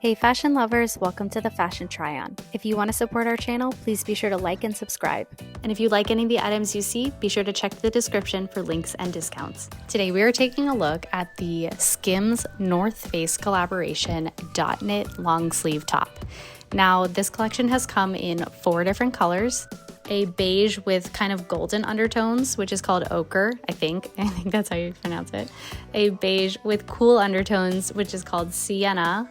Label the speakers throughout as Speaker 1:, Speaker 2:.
Speaker 1: Hey fashion lovers, welcome to the Fashion Try-On. If you want to support our channel, please be sure to like and subscribe. And if you like any of the items you see, be sure to check the description for links and discounts. Today we are taking a look at the SKIMS North Face collaboration Dotknit long sleeve top. Now this collection has come in 4 different colors. A beige with kind of golden undertones, which is called ochre, I think that's how you pronounce it. A beige with cool undertones, which is called sienna.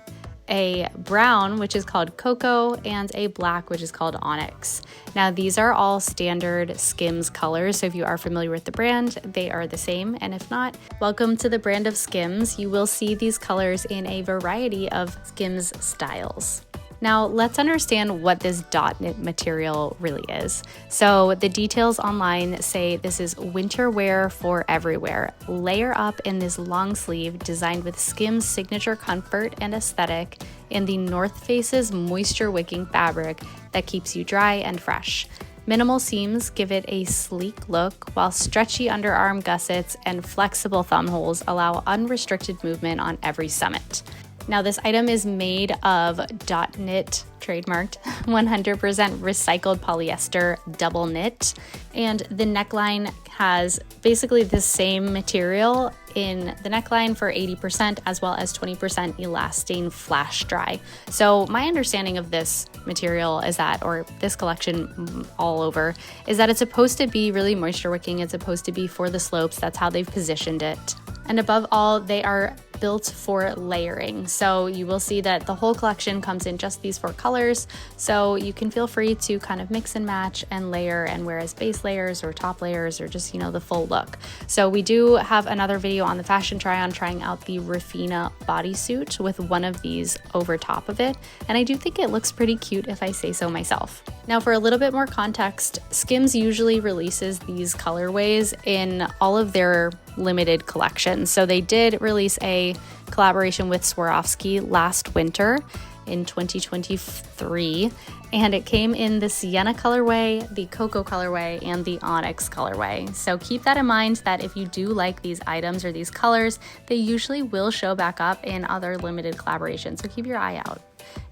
Speaker 1: A brown, which is called cocoa, and a black, which is called onyx. Now these are all standard SKIMS colors, so if you are familiar with the brand, they are the same, and if not, welcome to the brand of SKIMS. You will see these colors in a variety of SKIMS styles. Now let's understand what this Dotknit material really is. So the details online say this is winter wear for everywhere. Layer up in this long sleeve designed with SKIMS signature comfort and aesthetic in the North Face's moisture wicking fabric that keeps you dry and fresh. Minimal seams give it a sleek look, while stretchy underarm gussets and flexible thumb holes allow unrestricted movement on every summit. Now this item is made of Dotknit, trademarked, 100% recycled polyester double knit, and the neckline has basically the same material in the neckline for 80% as well as 20% elastane flash dry. So my understanding of this material is that, or this collection all over, is that it's supposed to be really moisture wicking. It's supposed to be for the slopes. That's how they've positioned it. And above all, they are built for layering. So you will see that the whole collection comes in just these 4 colors. So you can feel free to kind of mix and match and layer and wear as base layers or top layers or just, the full look. So we do have another video on the Fashion Try-On trying out the Rafina bodysuit with one of these over top of it. And I do think it looks pretty cute if I say so myself. Now for a little bit more context, SKIMS usually releases these colorways in all of their limited collections. So they did release a collaboration with Swarovski last winter in 2023, and it came in the sienna colorway, the cocoa colorway, and the onyx colorway. So keep that in mind that if you do like these items or these colors, they usually will show back up in other limited collaborations, so keep your eye out.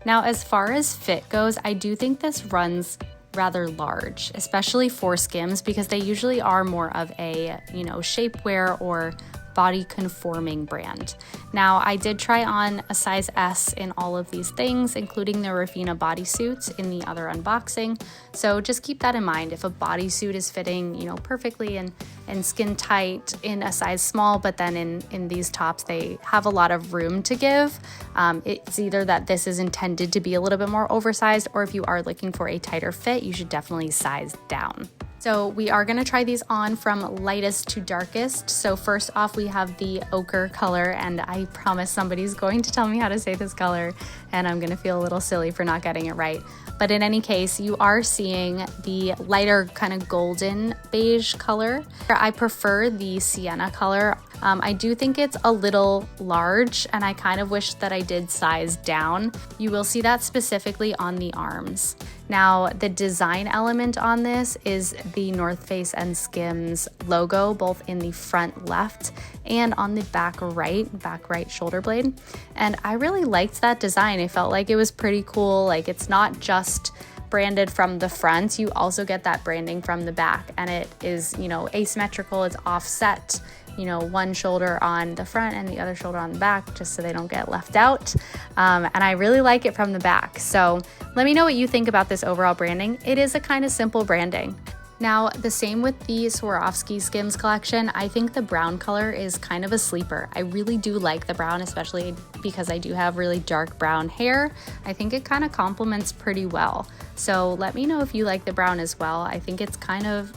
Speaker 1: Now as far as fit goes, I do think this runs rather large, especially for SKIMS, because they usually are more of a, shapewear or body conforming brand. Now I did try on a size S in all of these things, including the Rafina bodysuits in the other unboxing. So just keep that in mind. If a bodysuit is fitting, perfectly and skin tight in a size small, but then in these tops, they have a lot of room to give. It's either that this is intended to be a little bit more oversized, or if you are looking for a tighter fit, you should definitely size down. So we are going to try these on from lightest to darkest. So first off, we have the ochre color, and I promise somebody's going to tell me how to say this color, and I'm going to feel a little silly for not getting it right. But in any case, you are seeing the lighter kind of golden beige color. I prefer the sienna color. I do think it's a little large, and I kind of wish that I did size down. You will see that specifically on the arms. Now, the design element on this is the North Face and SKIMS logo, both in the front left and on the back right shoulder blade. And I really liked that design. I felt like it was pretty cool. Like, it's not just branded from the front, you also get that branding from the back, and it is, asymmetrical, it's offset. One shoulder on the front and the other shoulder on the back, just so they don't get left out. And I really like it from the back. So let me know what you think about this overall branding. It is a kind of simple branding. Now, the same with the Swarovski SKIMS collection. I think the brown color is kind of a sleeper. I really do like the brown, especially because I do have really dark brown hair. I think it kind of complements pretty well. So let me know if you like the brown as well. I think it's kind of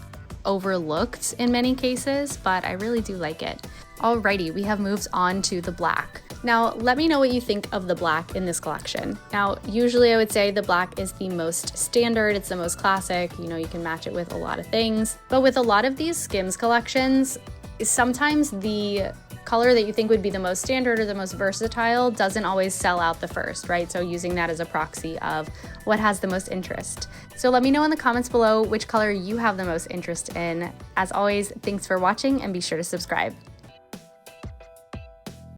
Speaker 1: overlooked in many cases, but I really do like it. Alrighty, we have moved on to the black. Now, let me know what you think of the black in this collection. Now, usually I would say the black is the most standard, it's the most classic, you can match it with a lot of things. But with a lot of these SKIMS collections, sometimes the color that you think would be the most standard or the most versatile doesn't always sell out the first, right? So using that as a proxy of what has the most interest. So let me know in the comments below which color you have the most interest in. As always, thanks for watching and be sure to subscribe.